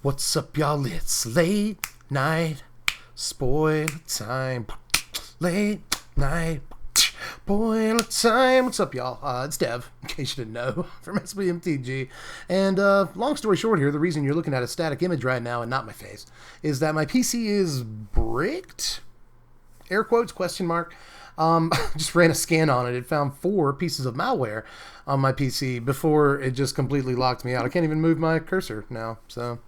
What's up, y'all? It's late night spoiler time. Late night spoiler time. What's up, y'all? It's Dev, in case you didn't know, from Mtg. And long story short here, the reason you're looking at a static image right now and not my face is that my PC is bricked. Air quotes, question mark. Just ran a scan on it. It found 4 pieces of malware on my PC before it just completely locked me out. I can't even move my cursor now. So,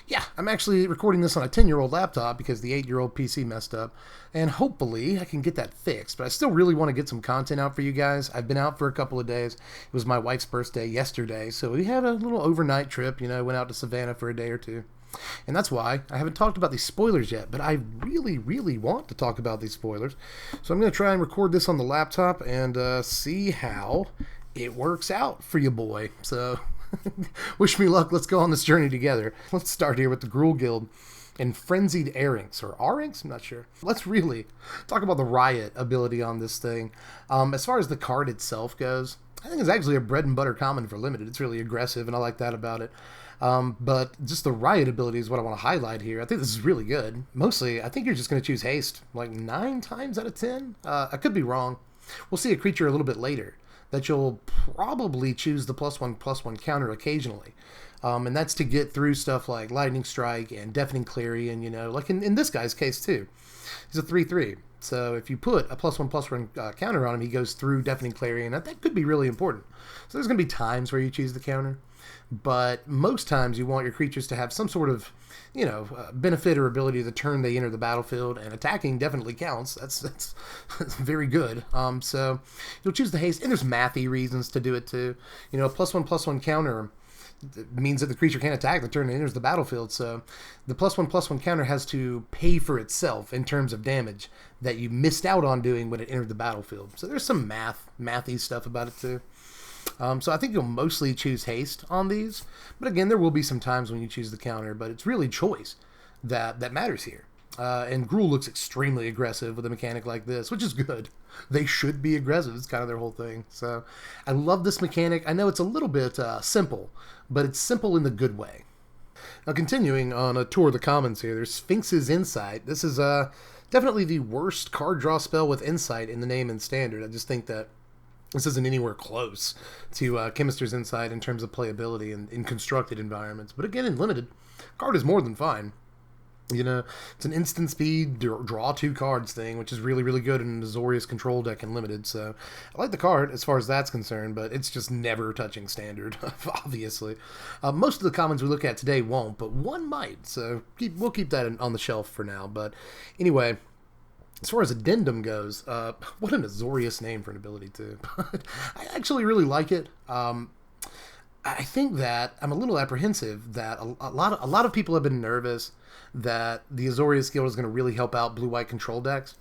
yeah, I'm actually recording this on a 10-year-old laptop because the 8-year-old PC messed up. And hopefully I can get that fixed. But I still really want to get some content out for you guys. I've been out for a couple of days. It was my wife's birthday yesterday. So we had a little overnight trip. You know, went out to Savannah for a day or two. And that's why I haven't talked about these spoilers yet, but I really want to talk about these spoilers. So I'm going to try and record this on the laptop and see how it works out for you, boy. So wish me luck. Let's go on this journey together. Let's start here with the Gruel Guild and Frenzied Arinx, or Arinx? I'm not sure. Let's really talk about the Riot ability on this thing. As far as the card itself goes, I think it's actually a bread and butter common for limited. It's really aggressive, and I like that about it. But just the Riot ability is what I want to highlight here. I think this is really good. Mostly, I think you're just going to choose haste like 9 times out of 10. I could be wrong. We'll see a creature a little bit later that you'll probably choose the +1/+1 counter occasionally. And that's to get through stuff like Lightning Strike and Deafening Clarion, you know, like in this guy's case too. He's a 3/3. So if you put a +1/+1 counter on him, he goes through Deafening Clarion. That could be really important. So there's going to be times where you choose the counter. But most times you want your creatures to have some sort of, you know, benefit or ability the turn they enter the battlefield, and attacking definitely counts. That's very good. So you'll choose the haste, and there's mathy reasons to do it too. You know, a +1/+1 counter means that the creature can't attack the turn it enters the battlefield. So the +1/+1 counter has to pay for itself in terms of damage that you missed out on doing when it entered the battlefield. So there's some mathy stuff about it too. So I think you'll mostly choose haste on these. But again, there will be some times when you choose the counter, but it's really choice that matters here. And Gruel looks extremely aggressive with a mechanic like this, which is good. They should be aggressive. It's kind of their whole thing. So I love this mechanic. I know it's a little bit simple, but it's simple in the good way. Now, continuing on a tour of the commons here, there's Sphinx's Insight. This is definitely the worst card draw spell with Insight in the name and standard. I just think that this isn't anywhere close to Chemist's Insight in terms of playability in constructed environments. But again, in limited, card is more than fine. You know, it's an instant speed, draw 2 cards thing, which is really good in an Azorius control deck in limited. So I like the card as far as that's concerned, but it's just never touching standard, obviously. Most of the commons we look at today won't, but one might. So we'll keep that on the shelf for now. But anyway, as far as Addendum goes, what an Azorius name for an ability too. I actually really like it. I think that I'm a little apprehensive that a lot of people have been nervous that the Azorius Guild is going to really help out blue-white control decks.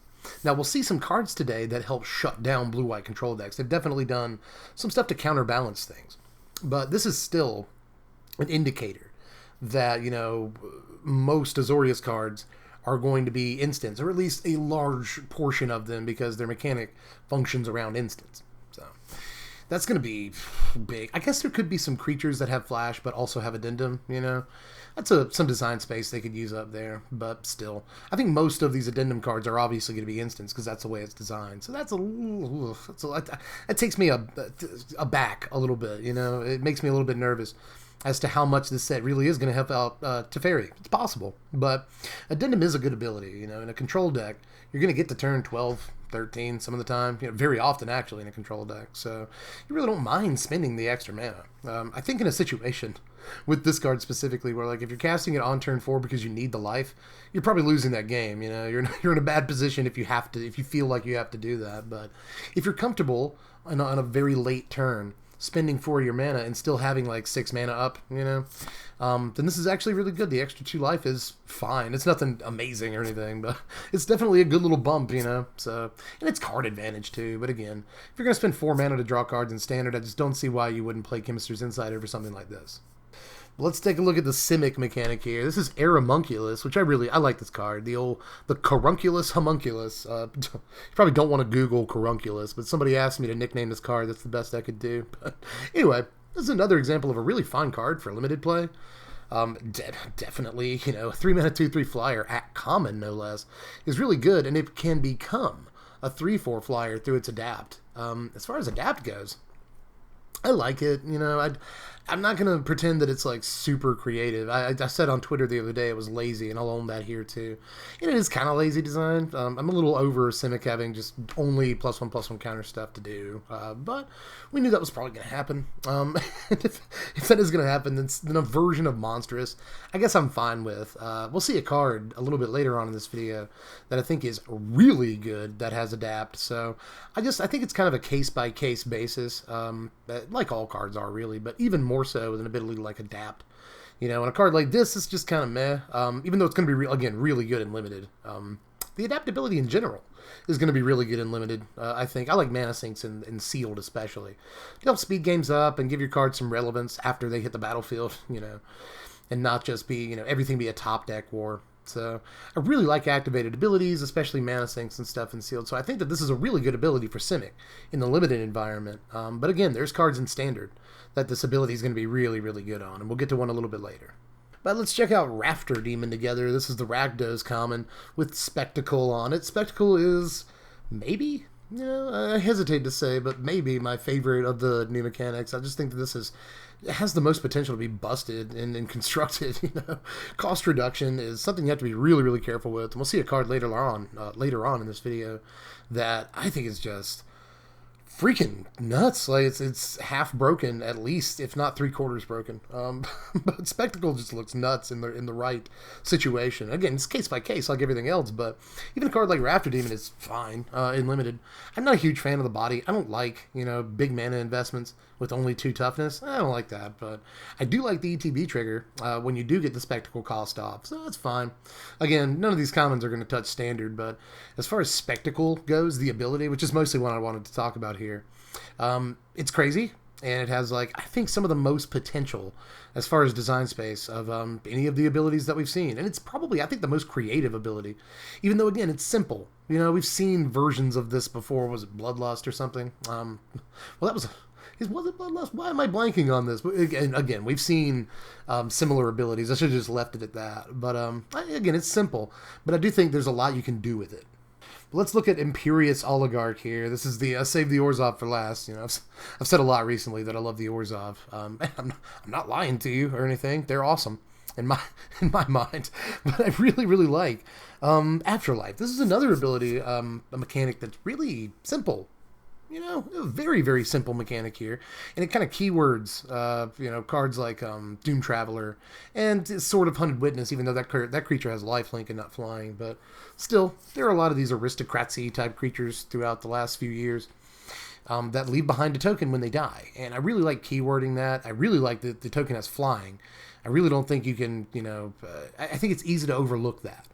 Now, we'll see some cards today that help shut down blue-white control decks. They've definitely done some stuff to counterbalance things. But this is still an indicator that, you know, most Azorius cards are going to be instants, or at least a large portion of them, because their mechanic functions around instants. So that's going to be big. I guess there could be some creatures that have flash but also have addendum, you know. That's some design space they could use up there, but still. I think most of these addendum cards are obviously going to be instants because that's the way it's designed. So that takes me aback a little bit, you know. It makes me a little bit nervous as to how much this set really is going to help out Teferi. It's possible, but Addendum is a good ability. You know, in a control deck, you're going to get to turn 12, 13 some of the time, you know, very often actually in a control deck. So you really don't mind spending the extra mana. I think in a situation with this card specifically, where like if you're casting it on turn 4 because you need the life, you're probably losing that game. You know, you're in a bad position if you feel like you have to do that. But if you're comfortable on a very late turn spending 4 of your mana and still having like 6 mana up, you know, then this is actually really good. The extra 2 life is fine. It's nothing amazing or anything, but it's definitely a good little bump, you know. So, and it's card advantage too. But again, if you're gonna spend 4 mana to draw cards in standard, I just don't see why you wouldn't play Chemist's Insight over something like this. Let's take a look at the Simic mechanic here. This is Aramunculus, which I like this card. The Carunculus Homunculus. You probably don't want to Google Carunculus, but somebody asked me to nickname this card. That's the best I could do. But anyway, this is another example of a really fine card for limited play. Definitely, you know, a 3-mana 2/3 flyer at common, no less, is really good, and it can become a 3/4 flyer through its adapt. As far as adapt goes, I like it. You know, I'm not going to pretend that it's like super creative. I said on Twitter the other day it was lazy, and I'll own that here too. And it is kind of lazy design. I'm a little over Simic having just only +1/+1 counter stuff to do. But we knew that was probably going to happen. If that is going to happen, then a version of Monstrous, I guess I'm fine with. We'll see a card a little bit later on in this video that I think is really good that has Adapt. So I think it's kind of a case-by-case basis, like all cards are really, but even more so with an ability like Adapt. You know, and a card like this is just kind of meh, even though it's going to be, again, really good and limited. The adaptability in general is going to be really good and limited, I think. I like mana sinks and sealed especially. To help speed games up and give your cards some relevance after they hit the battlefield, you know, and not just be, you know, everything be a top deck war. So I really like activated abilities, especially mana sinks and stuff in sealed. So I think that this is a really good ability for Simic in the limited environment. But again, there's cards in standard that this ability is going to be really, really good on, and we'll get to one a little bit later. But let's check out Rafter Demon together. This is the Rakdos common with Spectacle on it. Spectacle is maybe, you know, I hesitate to say, but maybe my favorite of the new mechanics. I just think that it has the most potential to be busted and constructed. You know, cost reduction is something you have to be really, really careful with. And we'll see a card later on in this video that I think is just freaking nuts. Like it's half broken at least, if not 3/4 broken. But Spectacle just looks nuts in the right situation. Again, it's case by case like everything else, but even a card like Rafter Demon is fine in limited. I'm not a huge fan of the body. I don't like, you know, big mana investments with only 2 toughness. I don't like that, but I do like the ETB trigger when you do get the Spectacle cost off, so that's fine. Again, none of these commons are going to touch standard, but as far as Spectacle goes, the ability, which is mostly what I wanted to talk about here, it's crazy, and it has, like, I think some of the most potential as far as design space of any of the abilities that we've seen, and it's probably, I think, the most creative ability, even though, again, it's simple. You know, we've seen versions of this before. Was it Bloodlust or something? Well, that was... Was it Bloodlust? Why am I blanking on this? Again, we've seen similar abilities. I should have just left it at that. But again, it's simple. But I do think there's a lot you can do with it. But let's look at Imperious Oligarch here. This is the save the Orzhov for last. You know, I've said a lot recently that I love the Orzhov. I'm not lying to you or anything. They're awesome in my mind. But I really, really like Afterlife. This is another ability, a mechanic that's really simple. You know, a very, very simple mechanic here. And it kind of keywords, you know, cards like Doom Traveler and Sword of Hunted Witness, even though that creature has lifelink and not flying. But still, there are a lot of these aristocracy type creatures throughout the last few years that leave behind a token when they die. And I really like keywording that. I really like that the token has flying. I really don't think you can, you know, I think it's easy to overlook that.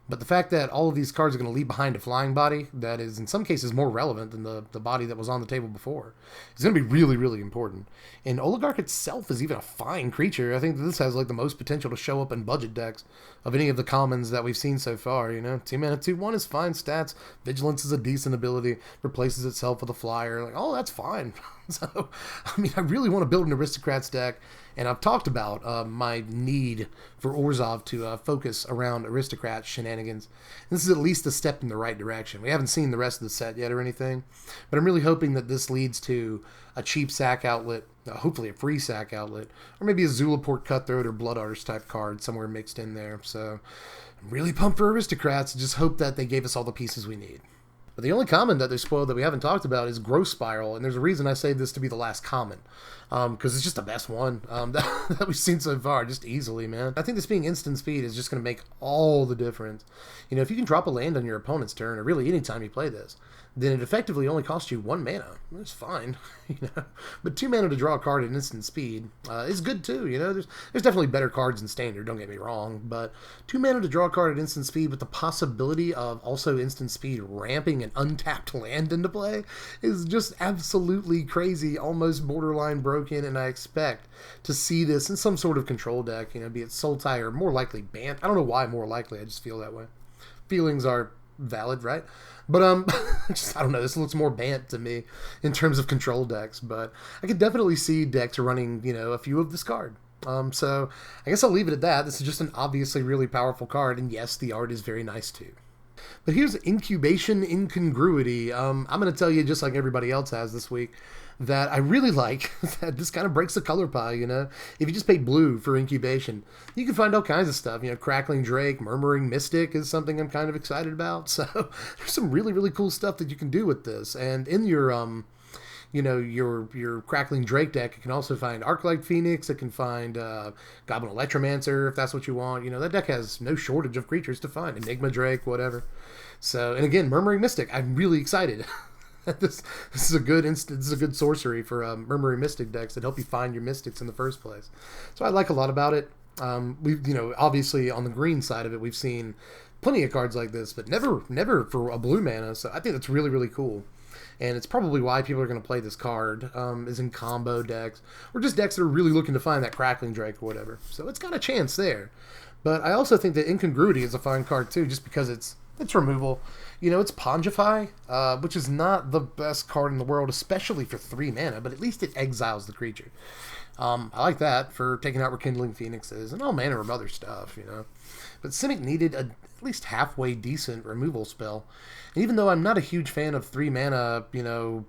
But the fact that all of these cards are going to leave behind a flying body that is in some cases more relevant than the body that was on the table before is going to be really, really important. And Oligarch itself is even a fine creature. I think that this has like the most potential to show up in budget decks of any of the commons that we've seen so far. You know, 2 mana 2/1 is fine stats. Vigilance is a decent ability. Replaces itself with a flyer. Like, oh, that's fine. So, I mean, I really want to build an Aristocrats deck. And I've talked about my need for Orzhov to focus around Aristocrat shenanigans. And this is at least a step in the right direction. We haven't seen the rest of the set yet or anything, but I'm really hoping that this leads to a cheap sack outlet, hopefully a free sack outlet, or maybe a Zulaport Cutthroat or Blood Artist type card somewhere mixed in there. So I'm really pumped for Aristocrats. Just hope that they gave us all the pieces we need. But the only common that they spoiled that we haven't talked about is Growth Spiral, and there's a reason I saved this to be the last common, because it's just the best one that we've seen so far, just easily, man. I think this being instant speed is just going to make all the difference. You know, if you can drop a land on your opponent's turn, or really any time you play this, then it effectively only costs you 1 mana. That's fine, you know. But 2 mana to draw a card at instant speed is good too. You know, there's definitely better cards in standard. Don't get me wrong, but 2 mana to draw a card at instant speed with the possibility of also instant speed ramping an untapped land into play is just absolutely crazy, almost borderline broken. And I expect to see this in some sort of control deck. You know, be it Sultai or more likely Bant. I don't know why more likely. I just feel that way. Feelings are valid, right? But I don't know, this looks more Bant to me in terms of control decks, but I could definitely see decks running, you know, a few of this card. So I guess I'll leave it at that. This is just an obviously really powerful card, and yes, the art is very nice too. But here's Incubation Incongruity. I'm going to tell you, just like everybody else has this week, that I really like that this kind of breaks the color pie, you know? If you just pay blue for Incubation, you can find all kinds of stuff. You know, Crackling Drake, Murmuring Mystic is something I'm kind of excited about. So there's some really, really cool stuff that you can do with this. And in your, you know, your Crackling Drake deck, you can also find Arclight Phoenix. It can find Goblin Electromancer, if that's what you want. You know, that deck has no shortage of creatures to find. Enigma Drake, whatever. So, and again, Murmuring Mystic, I'm really excited. This is a good this is a good sorcery for Murmuring Mystic decks that help you find your mystics in the first place. So I like a lot about it. We've, you know, obviously on the green side of it, we've seen plenty of cards like this, but never for a blue mana. So I think that's really, really cool. And it's probably why people are going to play this card, is in combo decks, or just decks that are really looking to find that Crackling Drake or whatever. So it's got a chance there. But I also think that Incongruity is a fine card too, just because it's removal. You know, it's Pongify, which is not the best card in the world, especially for 3 mana, but at least it exiles the creature. I like that for taking out Rekindling Phoenixes and all manner of other stuff, you know. But Simic needed at least halfway decent removal spell. And even though I'm not a huge fan of 3 mana, you know,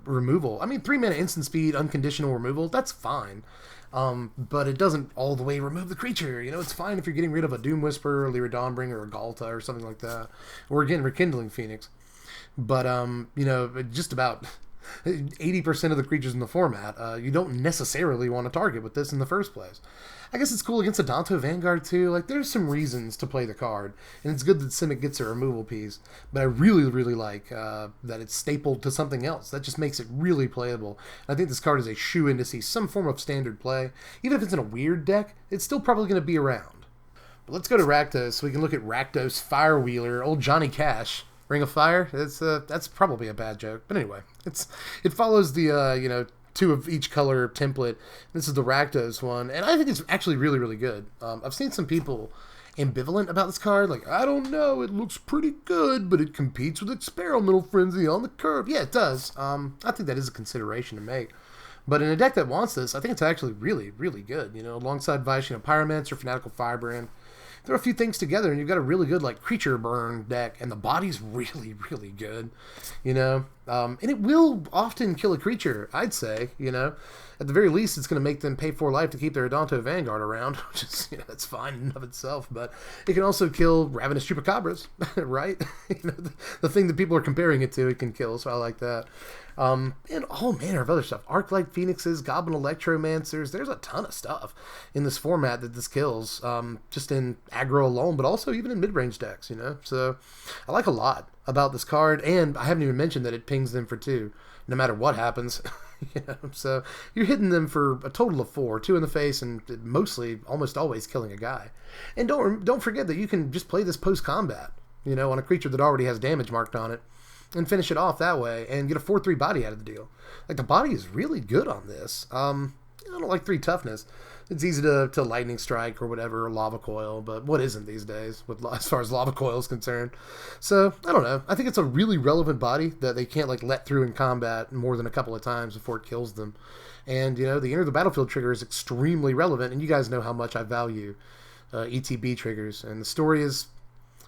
removal, I mean, 3 mana instant speed, unconditional removal, that's fine. But it doesn't all the way remove the creature. You know, it's fine if you're getting rid of a Doom Whisperer, Lyra Dawnbringer, or a Galta, or something like that. Or again, Rekindling Phoenix. But, you know, just about 80% of the creatures in the format, you don't necessarily want to target with this in the first place. I guess it's cool against Adanto Vanguard too. Like, there's some reasons to play the card, and it's good that Simic gets a removal piece. But I really, really like that it's stapled to something else. That just makes it really playable. And I think this card is a shoe-in to see some form of standard play. Even if it's in a weird deck, it's still probably going to be around. But let's go to Rakdos so we can look at Rakdos Firewheeler, old Johnny Cash. Ring of Fire. That's probably a bad joke, but anyway, it follows the you know, 2 of each color template. This is the Rakdos one, and I think it's actually really, really good. I've seen some people ambivalent about this card, like, I don't know, it looks pretty good, but it competes with Experimental Frenzy on the curve. Yeah, it does. I think that is a consideration to make. But in a deck that wants this, I think it's actually really, really good. You know, alongside Vice, you know, Pyromancer, Fanatical Firebrand. Throw a few things together and you've got a really good, like, creature burn deck, and the body's really, really good, you know. And it will often kill a creature, I'd say, you know. At the very least, it's going to make them pay 4 life to keep their Adanto Vanguard around, which is, you know, that's fine in and of itself. But it can also kill Ravenous Chupacabras, right? You know, the thing that people are comparing it to, it can kill, so I like that. And all manner of other stuff. Arclight Phoenixes, Goblin Electromancers. There's a ton of stuff in this format that this kills, just in aggro alone, but also even in mid-range decks, you know? So I like a lot about this card, and I haven't even mentioned that it pings them for 2, no matter what happens. You know? So you're hitting them for a total of 4, 2 in the face, and mostly, almost always killing a guy. And don't forget that you can just play this post-combat, you know, on a creature that already has damage marked on it, and finish it off that way, and get a 4/3 body out of the deal. Like, the body is really good on this. I don't like 3 toughness. It's easy to lightning strike or whatever, or lava coil, but what isn't these days, as far as lava coil is concerned? So, I don't know. I think it's a really relevant body that they can't, like, let through in combat more than a couple of times before it kills them. And, you know, the enter the battlefield trigger is extremely relevant, and you guys know how much I value ETB triggers, and the story is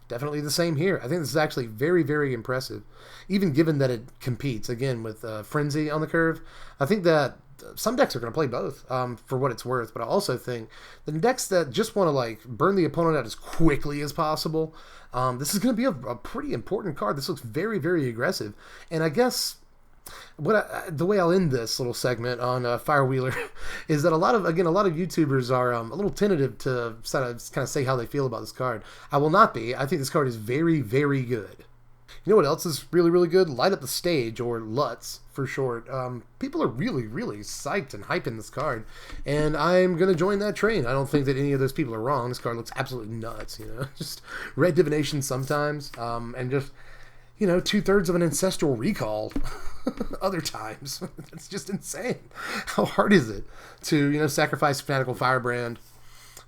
definitely the same here. I think this is actually very, very impressive. Even given that it competes, again, with Frenzy on the curve, I think that some decks are going to play both, for what it's worth. But I also think the decks that just want to, like, burn the opponent out as quickly as possible, this is going to be a pretty important card. This looks very, very aggressive. And I guess the way I'll end this little segment on Firewheeler is that a lot of YouTubers are a little tentative to kind of say how they feel about this card. I will not be. I think this card is very, very good. You know what else is really, really good? Light Up the Stage, or LUTS for short. People are really, really psyched and hyping this card, and I'm going to join that train. I don't think that any of those people are wrong. This card looks absolutely nuts, you know. Just red divination sometimes, and just, you know, 2/3 of an ancestral recall other times. That's just insane. How hard is it to, you know, sacrifice Fanatical Firebrand,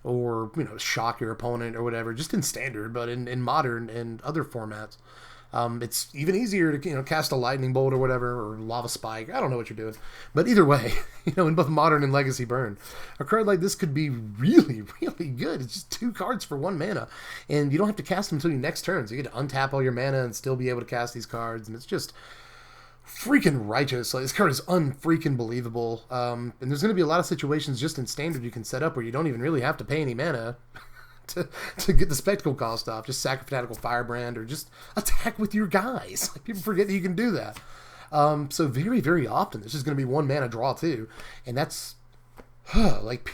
or, you know, shock your opponent or whatever, just in standard, but in modern and other formats. It's even easier to cast a lightning bolt or whatever, or lava spike. I don't know what you're doing, but either way, in both modern and legacy burn, a card like this could be really, really good. It's just 2 cards for 1 mana, and you don't have to cast them until your next turn. So you get to untap all your mana and still be able to cast these cards, and it's just freaking righteous. Like, this card is unfreaking believable. And there's going to be a lot of situations just in standard you can set up where you don't even really have to pay any mana to get the spectacle cost off. Just sack a Fanatical Firebrand or just attack with your guys. Like, people forget that you can do that. So very, very often this is going to be 1 mana draw too. And that's like,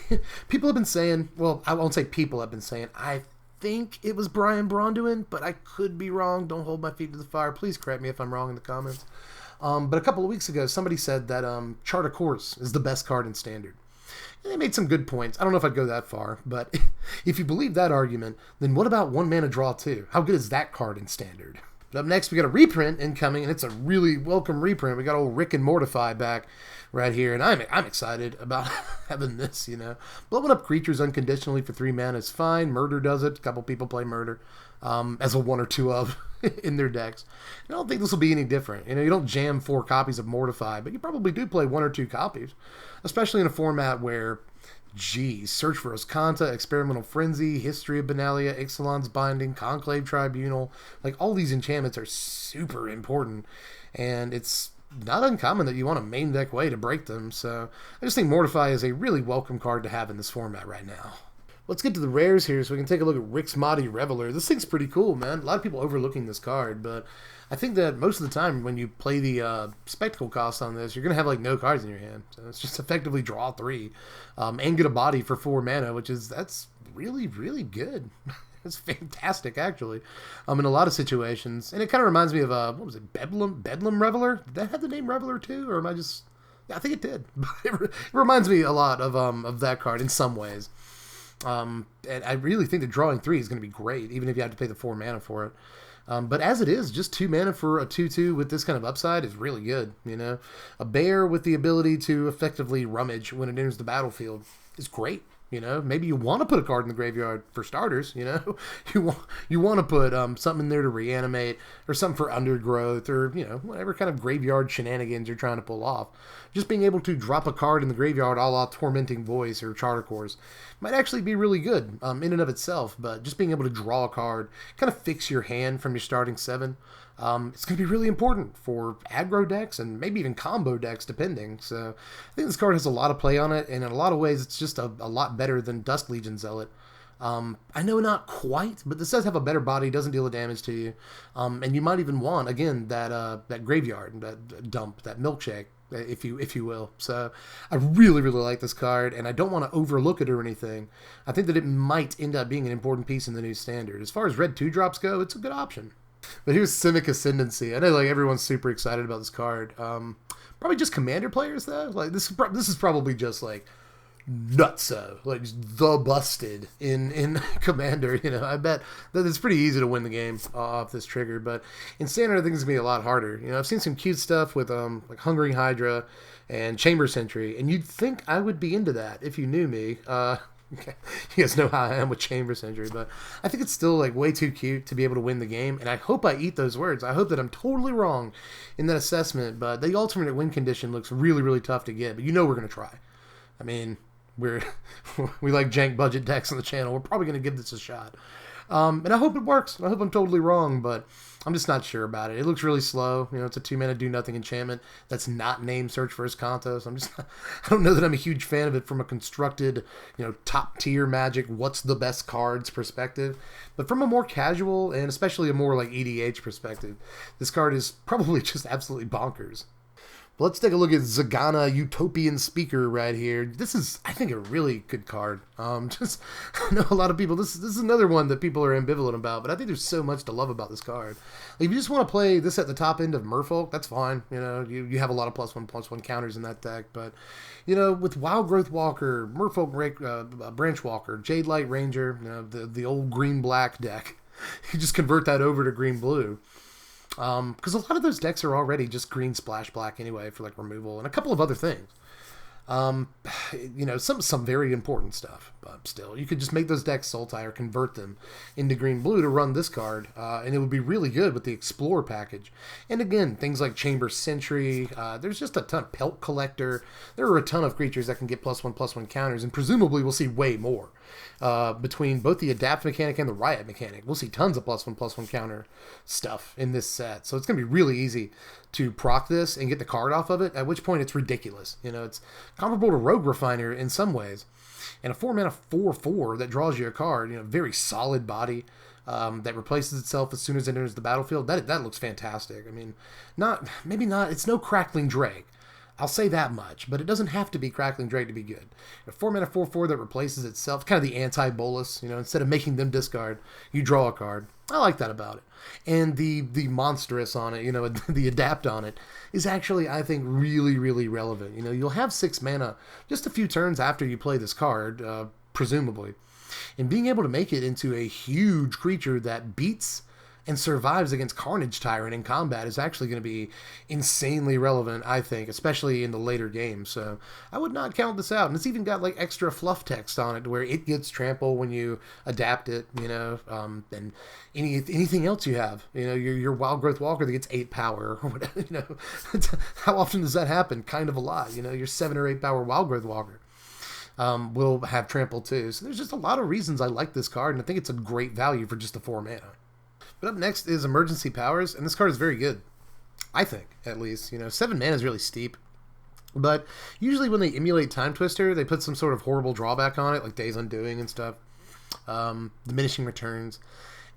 people have been saying, well, I won't say people have been saying, I think it was Brian Bronduin, but I could be wrong. Don't hold my feet to the fire. Please correct me if I'm wrong in the comments. But a couple of weeks ago, somebody said that Chart a Course is the best card in Standard. And they made some good points. I don't know if I'd go that far, but if you believe that argument, then what about 1 mana draw 2? How good is that card in Standard? But up next, we got a reprint incoming, and it's a really welcome reprint. We got old Rick and Mortify back right here, and I'm excited about having this, Blowing up creatures unconditionally for 3 mana is fine. Murder does it. A couple people play Murder as a 1 or 2 of in their decks. I don't think this will be any different. You don't jam 4 copies of Mortify, but you probably do play 1 or 2 copies, especially in a format where, geez, Search for Oscanta, Experimental Frenzy, History of Benalia, Ixalan's Binding, Conclave Tribunal, like all these enchantments are super important, and it's not uncommon that you want a main deck way to break them, so I just think Mortify is a really welcome card to have in this format right now. Let's get to the rares here so we can take a look at Rix Maadi Reveler. This thing's pretty cool, man. A lot of people overlooking this card, but I think that most of the time when you play the spectacle cost on this, you're going to have like no cards in your hand. So it's just effectively draw 3 and get a body for 4 mana, that's really, really good. It's fantastic, actually, in a lot of situations. And it kind of reminds me of, what was it, Bedlam Reveler? Did that have the name Reveler too? Or am I just... Yeah, I think it did. It reminds me a lot of that card in some ways. And I really think that drawing 3 is going to be great, even if you have to pay the 4 mana for it. But as it is, just 2 mana for a 2/2 with this kind of upside is really good, A bear with the ability to effectively rummage when it enters the battlefield is great. Maybe you want to put a card in the graveyard for starters, you want to put something in there to reanimate or something for undergrowth or, whatever kind of graveyard shenanigans you're trying to pull off. Just being able to drop a card in the graveyard a la Tormenting Voice or Charter Course might actually be really good in and of itself, but just being able to draw a card, kind of fix your hand from your starting 7, it's going to be really important for aggro decks and maybe even combo decks, depending. So I think this card has a lot of play on it, and in a lot of ways, it's just a lot better than Dusk Legion Zealot. I know not quite, but this does have a better body, doesn't deal the damage to you, and you might even want, again, that graveyard, that dump, that milkshake, if you will. So I really, really like this card, and I don't want to overlook it or anything. I think that it might end up being an important piece in the new standard. As far as red 2-drops go, it's a good option. But here's Simic Ascendancy. I know everyone's super excited about this card. Probably just Commander players though. This is probably just nutso, just the busted in Commander. I bet that it's pretty easy to win the game off this trigger. But in Standard, I think it's gonna be a lot harder. I've seen some cute stuff with Hungering Hydra and Chamber Sentry, and you'd think I would be into that if you knew me. Okay. You guys know how I am with Chamber Sentry, but I think it's still way too cute to be able to win the game, and I hope I eat those words. I hope that I'm totally wrong in that assessment, but the alternate win condition looks really, really tough to get, but we're going to try. I mean, we like jank budget decks on the channel. We're probably going to give this a shot. And I hope it works. I hope I'm totally wrong, but I'm just not sure about it. It looks really slow. It's a 2-mana do-nothing enchantment that's not named Search for Oscanta, so I don't know that I'm a huge fan of it from a constructed, top-tier Magic, what's the best cards perspective. But from a more casual and especially a more EDH perspective, this card is probably just absolutely bonkers. But let's take a look at Zagana Utopian Speaker right here. This is, I think, a really good card. I know a lot of people, this is another one that people are ambivalent about, but I think there's so much to love about this card. If you just want to play this at the top end of Merfolk, that's fine. You have a lot of +1/+1 counters in that deck, but, with Wild Growth Walker, Merfolk Branch Walker, Jade Light Ranger, the old green-black deck, you just convert that over to green-blue. Because a lot of those decks are already just green splash black anyway for removal and a couple of other things. Some very important stuff. But still, you could just make those decks Soul Tie or convert them into green-blue to run this card, and it would be really good with the Explorer package. And again, things like Chamber Sentry, there's just a ton. Pelt Collector. There are a ton of creatures that can get +1/+1 counters, and presumably we'll see way more. Between both the Adapt mechanic and the Riot mechanic, we'll see tons of +1/+1 counter stuff in this set. So it's going to be really easy to proc this and get the card off of it, at which point it's ridiculous. You know, it's comparable to Rogue Refiner in some ways. And a 4-mana 4/4 that draws you a card, you know, very solid body that replaces itself as soon as it enters the battlefield. That looks fantastic. I mean, maybe not. It's no Crackling Drake. I'll say that much, but it doesn't have to be Crackling Drake to be good. A 4-mana 4/4 that replaces itself, kind of the anti-bolus, you know, instead of making them discard, you draw a card. I like that about it. And the monstrous on it, you know, the adapt on it, is actually, I think, really, really relevant. You know, you'll have 6 mana just a few turns after you play this card, presumably. And being able to make it into a huge creature that beats and survives against Carnage Tyrant in combat is actually going to be insanely relevant, I think, especially in the later games. So I would not count this out. And it's even got like extra fluff text on it to where it gets trample when you adapt it, you know, and anything else you have, you know, your Wild Growth Walker that gets 8 power or whatever, you know. How often does that happen? Kind of a lot, you know, your 7 or 8 power Wild Growth Walker. Will have trample too. So there's just a lot of reasons I like this card, and I think it's a great value for just a 4 mana. But up next is Emergency Powers, and this card is very good. I think, at least. You know, 7 mana is really steep. But usually when they emulate Time Twister, they put some sort of horrible drawback on it, like Days Undoing and stuff. Diminishing Returns.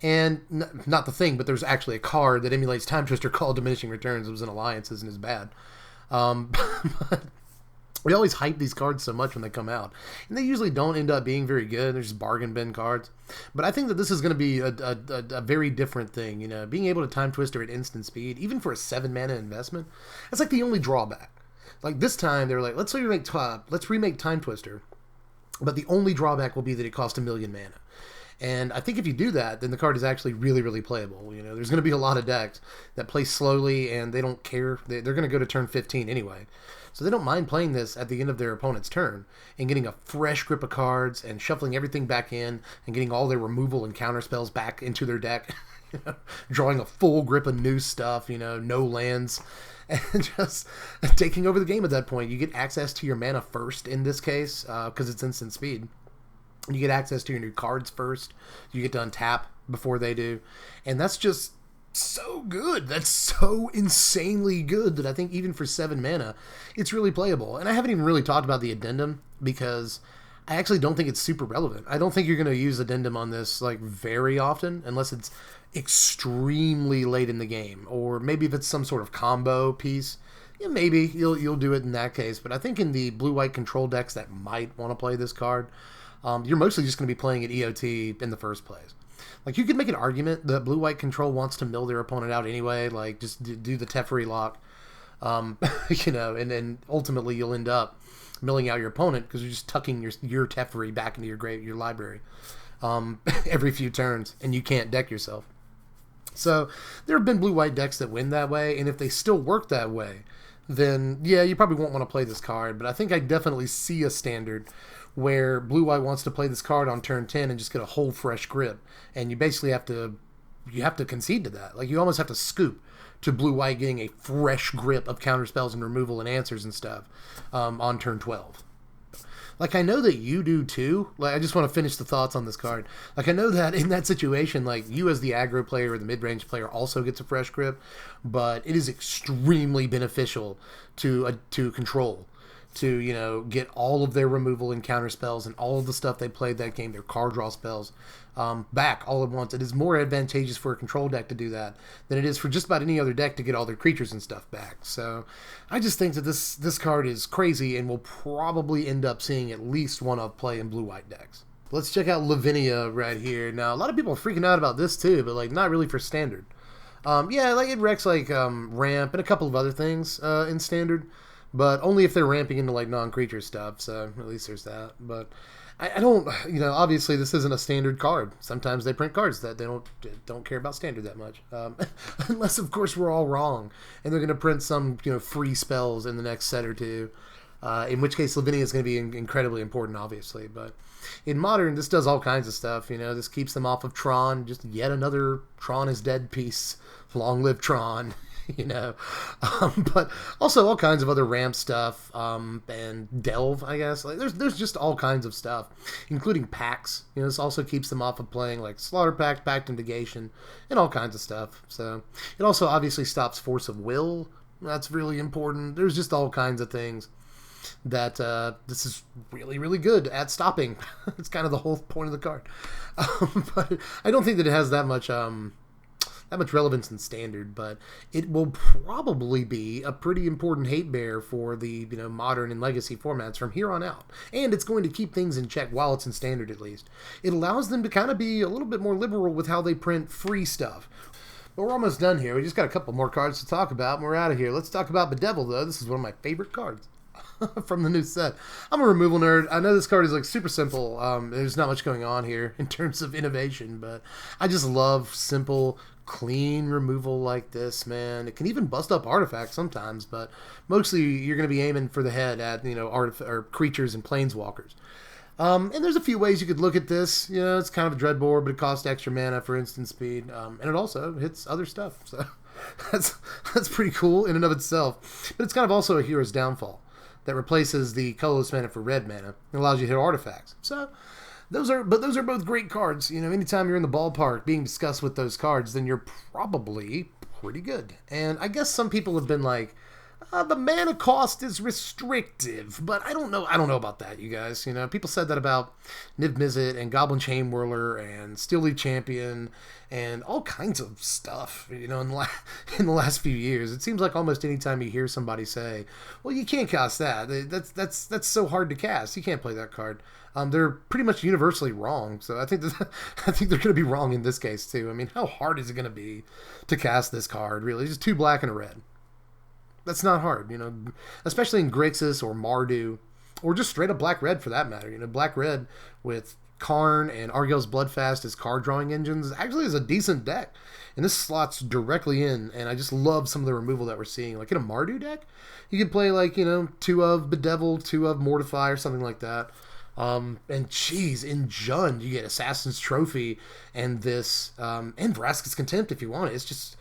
And not the thing, but there's actually a card that emulates Time Twister called Diminishing Returns. It was in Alliances and is bad. But we always hype these cards so much when they come out. And they usually don't end up being very good. They're just bargain bin cards. But I think that this is going to be a very different thing. You know, being able to Time Twister at instant speed, even for a 7 mana investment, that's like the only drawback. Like this time, they were like, let's remake Time Twister. But the only drawback will be that it costs 1 million mana. And I think if you do that, then the card is actually really, really playable. You know, there's going to be a lot of decks that play slowly and they don't care. They're going to go to turn 15 anyway. So they don't mind playing this at the end of their opponent's turn and getting a fresh grip of cards and shuffling everything back in and getting all their removal and counter spells back into their deck. You know, drawing a full grip of new stuff, you know, no lands, and just taking over the game at that point. You get access to your mana first in this case because it's instant speed. You get access to your new cards first. You get to untap before they do. And that's just so good. That's so insanely good that I think even for 7 mana, it's really playable. And I haven't even really talked about the addendum because I actually don't think it's super relevant. I don't think you're going to use addendum on this like very often unless it's extremely late in the game, or maybe if it's some sort of combo piece. Yeah, maybe you'll do it in that case. But I think in the blue-white control decks that might want to play this card, you're mostly just going to be playing at EOT in the first place. Like, you could make an argument that blue-white control wants to mill their opponent out anyway, like, just do the Teferi lock, you know, and then ultimately you'll end up milling out your opponent because you're just tucking your Teferi back into your library every few turns, and you can't deck yourself. So there have been blue-white decks that win that way, and if they still work that way, then, yeah, you probably won't want to play this card, but I think I definitely see a standard where blue-white wants to play this card on turn 10 and just get a whole fresh grip, and you basically have to concede to that. Like, you almost have to scoop to blue-white getting a fresh grip of counterspells and removal and answers and stuff on turn 12. Like, I know that you do too. Like, I just want to finish the thoughts on this card. Like, I know that in that situation, like, you as the aggro player or the mid-range player also gets a fresh grip, but it is extremely beneficial to control, to, you know, get all of their removal and counter spells and all of the stuff they played that game, their card draw spells, back all at once. It is more advantageous for a control deck to do that than it is for just about any other deck to get all their creatures and stuff back. So I just think that this card is crazy and will probably end up seeing at least one of play in blue-white decks. Let's check out Lavinia right here. Now, a lot of people are freaking out about this too, but like not really for standard. Yeah, like it wrecks like ramp and a couple of other things in standard, but only if they're ramping into like non-creature stuff, so at least there's that. But I don't, you know, obviously this isn't a standard card. Sometimes they print cards that they don't care about standard that much. Unless, of course, we're all wrong, and they're going to print some, you know, free spells in the next set or two, in which case Lavinia is going to be incredibly important, obviously. But In Modern, this does all kinds of stuff. You know, this keeps them off of Tron. Just yet another Tron is dead piece. Long live Tron. You know, but also all kinds of other ramp stuff, and delve, I guess. Like there's just all kinds of stuff, including packs. You know, this also keeps them off of playing like Slaughter Pact, Pact Negation, and all kinds of stuff. So it also obviously stops Force of Will. That's really important. There's just all kinds of things that this is really, really good at stopping. It's kind of the whole point of the card. But I don't think that it has that much relevance in Standard, but it will probably be a pretty important hate bear for the Modern and Legacy formats from here on out. And it's going to keep things in check while it's in Standard, at least. It allows them to kind of be a little bit more liberal with how they print free stuff. But we're almost done here. We just got a couple more cards to talk about, and we're out of here. Let's talk about Bedevil, though. This is one of my favorite cards from the new set. I'm a removal nerd. I know this card is like super simple. There's not much going on here in terms of innovation, but I just love simple, clean removal like this, man. It can even bust up artifacts sometimes, but mostly you're going to be aiming for the head at or creatures and planeswalkers. And there's a few ways you could look at this. You know, it's kind of a dreadboard, but it costs extra mana for instant speed, and it also hits other stuff. So that's pretty cool in and of itself. But it's kind of also a hero's downfall that replaces the colorless mana for red mana and allows you to hit artifacts. So those are both great cards. You know, anytime you're in the ballpark being discussed with those cards, then you're probably pretty good. And I guess some people have been like, the mana cost is restrictive, but I don't know about that, you guys. You know, people said that about Niv Mizzet and Goblin Chain Whirler and Steel Leaf Champion and all kinds of stuff, you know, in the last few years. It seems like almost any time you hear somebody say, well, you can't cast that. That's so hard to cast. You can't play that card. They're pretty much universally wrong. So I think they're going to be wrong in this case too. I mean, how hard is it going to be to cast this card, really? It's just 2 black and a red. That's not hard, you know, especially in Grixis or Mardu, or just straight up black-red for that matter. You know, black-red with Karn and Argyll's Bloodfast as card drawing engines actually is a decent deck. And this slots directly in, and I just love some of the removal that we're seeing. Like in a Mardu deck, you could play like, 2 of Bedevil, 2 of Mortify, or something like that. And geez, in Jund, you get Assassin's Trophy and this, and Vraska's Contempt if you want it. It's just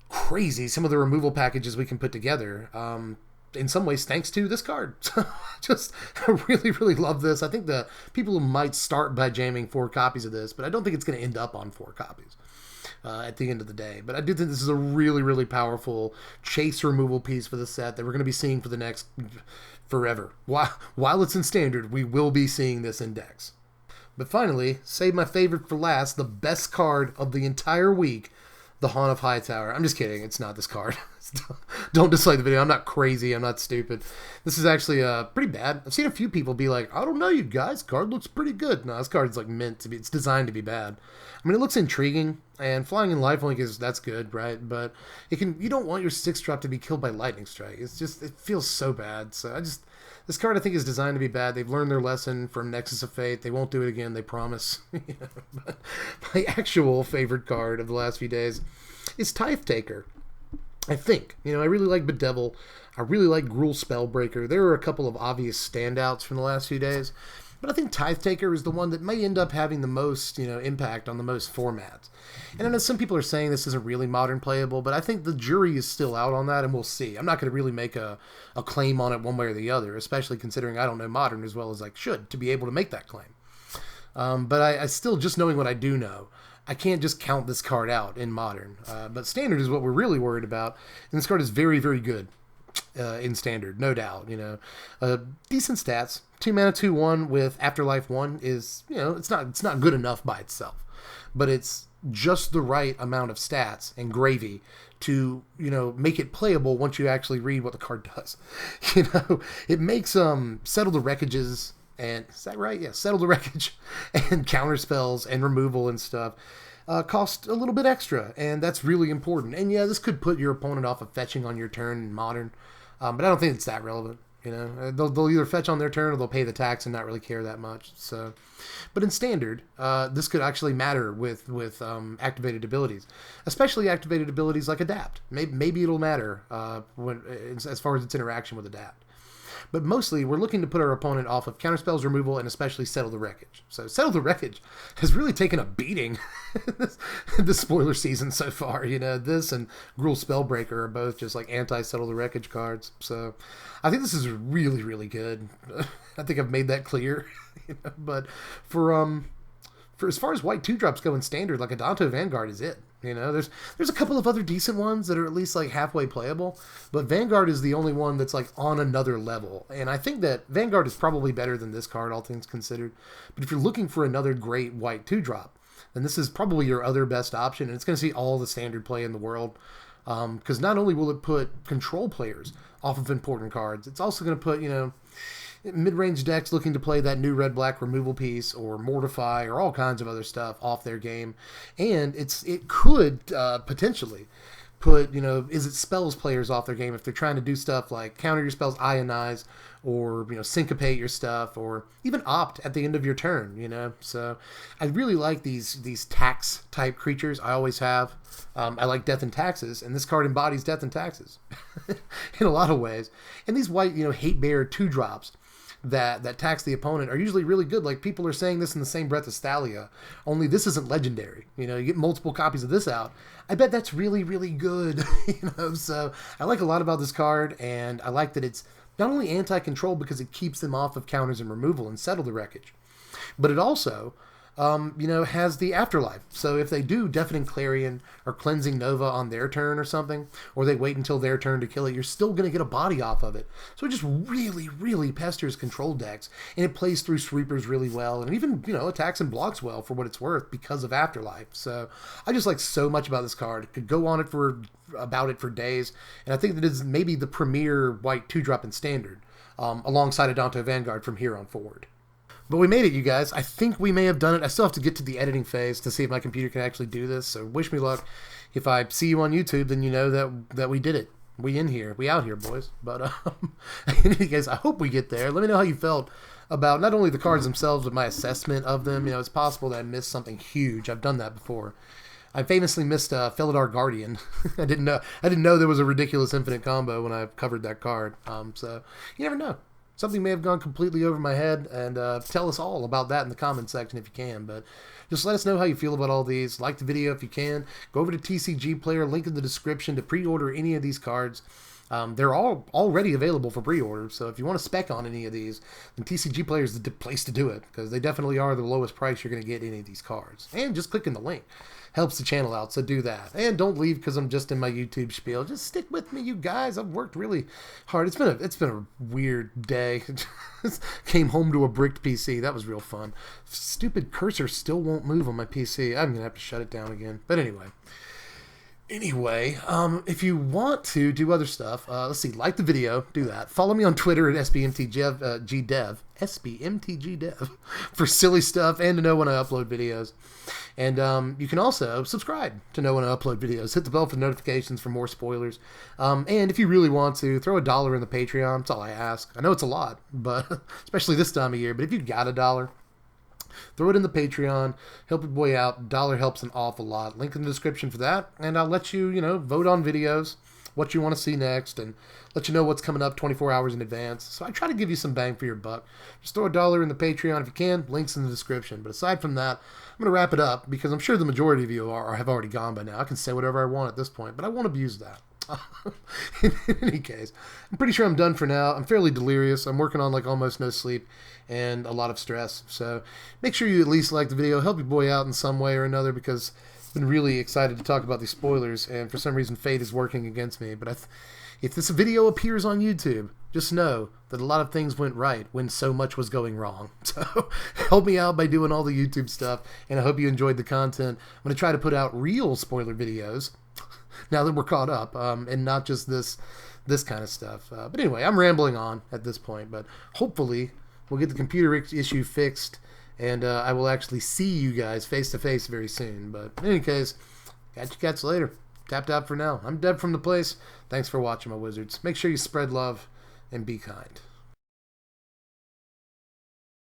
crazy some of the removal packages we can put together, in some ways thanks to this card. I really, really love this. I think the people might start by jamming 4 copies of this, but I don't think it's going to end up on 4 copies at the end of the day. But I do think this is a really, really powerful chase removal piece for the set that we're going to be seeing for the next forever. While it's in Standard, we will be seeing this in decks. But finally, save my favorite for last, the best card of the entire week, the Haunt of Hightower. I'm just kidding. It's not this card. Don't dislike the video. I'm not crazy. I'm not stupid. This is actually pretty bad. I've seen a few people be like, I don't know, you guys. Card looks pretty good. No, this card's like meant to be. It's designed to be bad. I mean, it looks intriguing, and flying in lifelink that's good, right? But you don't want your 6-drop to be killed by lightning strike. It feels so bad. So this card I think is designed to be bad. They've learned their lesson from Nexus of Fate. They won't do it again. They promise. But my actual favorite card of the last few days is Tithe Taker. I think. I really like Bedevil. I really like Gruel Spellbreaker. There are a couple of obvious standouts from the last few days. But I think Tithe Taker is the one that may end up having the most, impact on the most formats. And I know some people are saying this isn't really modern playable, but I think the jury is still out on that, and we'll see. I'm not going to really make a claim on it one way or the other, especially considering I don't know modern as well as I should to be able to make that claim. But I still, just knowing what I do know, I can't just count this card out in Modern. But Standard is what we're really worried about. And this card is very, very good in Standard, no doubt. Decent stats. 2 mana, 2/1 with Afterlife 1 is, it's not good enough by itself. But it's just the right amount of stats and gravy to, make it playable once you actually read what the card does. It makes Settle the Wreckages. And is that right? Yeah, Settle the Wreckage and counter spells and removal and stuff cost a little bit extra, and that's really important. And yeah, this could put your opponent off of fetching on your turn in Modern, but I don't think it's that relevant. They'll either fetch on their turn or they'll pay the tax and not really care that much. So, but in Standard, this could actually matter with activated abilities, especially activated abilities like Adapt. Maybe it'll matter as far as its interaction with Adapt. but mostly we're looking to put our opponent off of counterspells removal and especially Settle the Wreckage. So Settle the Wreckage has really taken a beating this spoiler season so far. You know, this and Gruel Spellbreaker are both just like anti-Settle the Wreckage cards. So I think this is really, really good. I think I've made that clear. You know, but for as far as white 2-drops go in Standard, like Adonto Vanguard is it. You know, there's a couple of other decent ones that are at least like halfway playable, but Vanguard is the only one that's like on another level. And I think that Vanguard is probably better than this card, all things considered. But if you're looking for another great white 2-drop, then this is probably your other best option, and it's going to see all the Standard play in the world. Because not only will it put control players off of important cards, it's also going to put, you know, mid-range decks looking to play that new red-black removal piece or Mortify or all kinds of other stuff off their game. And it could potentially put, you know, spells players off their game if they're trying to do stuff like counter your spells, ionize, or, you know, syncopate your stuff, or even opt at the end of your turn, you know. So I really like these tax type creatures. I always have. I like Death and Taxes, and this card embodies Death and Taxes in a lot of ways. And these white, you know, hate bear 2-drops that tax the opponent are usually really good. Like, people are saying this in the same breath as Thalia, only this isn't legendary. You know, you get multiple copies of this out. I bet that's really, really good. You know, so I like a lot about this card, and I like that it's not only anti-control because it keeps them off of counters and removal and Settle the Wreckage, but it also you know, has the Afterlife. So if they do Deafening Clarion or Cleansing Nova on their turn or something, or they wait until their turn to kill it, you're still going to get a body off of it. So it just really, really pesters control decks, and it plays through sweepers really well, and even, you know, attacks and blocks well for what it's worth because of Afterlife. So I just like so much about this card. Could go on it for days, and I think that is maybe the premier white 2-drop in Standard, alongside Adonto Vanguard from here on forward. But we made it, you guys. I think we may have done it. I still have to get to the editing phase to see if my computer can actually do this, so wish me luck. If I see you on YouTube, then you know that we did it. We in here. We out here, boys. But in any case, I hope we get there. Let me know how you felt about not only the cards themselves, but my assessment of them. You know, it's possible that I missed something huge. I've done that before. I famously missed Felidar Guardian. I didn't know there was a ridiculous infinite combo when I covered that card. So you never know. Something may have gone completely over my head, and tell us all about that in the comment section if you can. But just let us know how you feel about all these. Like the video if you can. Go over to TCG Player, link in the description to pre-order any of these cards. They're all already available for pre-order, so if you want to spec on any of these, then TCG Player is the place to do it, because they definitely are the lowest price you're going to get any of these cards. And just clicking the link helps the channel out, so do that. And don't leave because I'm just in my YouTube spiel. Just stick with me, you guys. I've worked really hard. It's been a weird day. Came home to a bricked PC. That was real fun. Stupid cursor still won't move on my PC. I'm going to have to shut it down again. But anyway, if you want to do other stuff, let's see, like the video, do that. Follow me on Twitter at SBMTGDev, SBMTGDev, for silly stuff and to know when I upload videos. And you can also subscribe to know when I upload videos. Hit the bell for notifications for more spoilers. And if you really want to, throw $1 in the Patreon. That's all I ask. I know it's a lot, but especially this time of year. But if you got $1, throw it in the Patreon. Help your boy out. $1 helps an awful lot. Link in the description for that. And I'll let you, vote on videos, what you want to see next, and let you know what's coming up 24 hours in advance. So I try to give you some bang for your buck. Just throw $1 in the Patreon if you can. Links in the description. But aside from that, I'm going to wrap it up because I'm sure the majority of you have already gone by now. I can say whatever I want at this point, but I won't abuse that. In any case, I'm pretty sure I'm done for now. I'm fairly delirious. I'm working on like almost no sleep and a lot of stress. So make sure you at least like the video. Help your boy out in some way or another, because I've been really excited to talk about these spoilers, and for some reason fate is working against me. But if this video appears on YouTube, just know that a lot of things went right when so much was going wrong. So help me out by doing all the YouTube stuff, and I hope you enjoyed the content. I'm going to try to put out real spoiler videos now that we're caught up, and not just this kind of stuff. But anyway, I'm rambling on at this point, but hopefully we'll get the computer issue fixed, and I will actually see you guys face to face very soon. But in any case, catch you cats later. Tapped out for now. I'm Deb from The Place. Thanks for watching, my wizards. Make sure you spread love and be kind.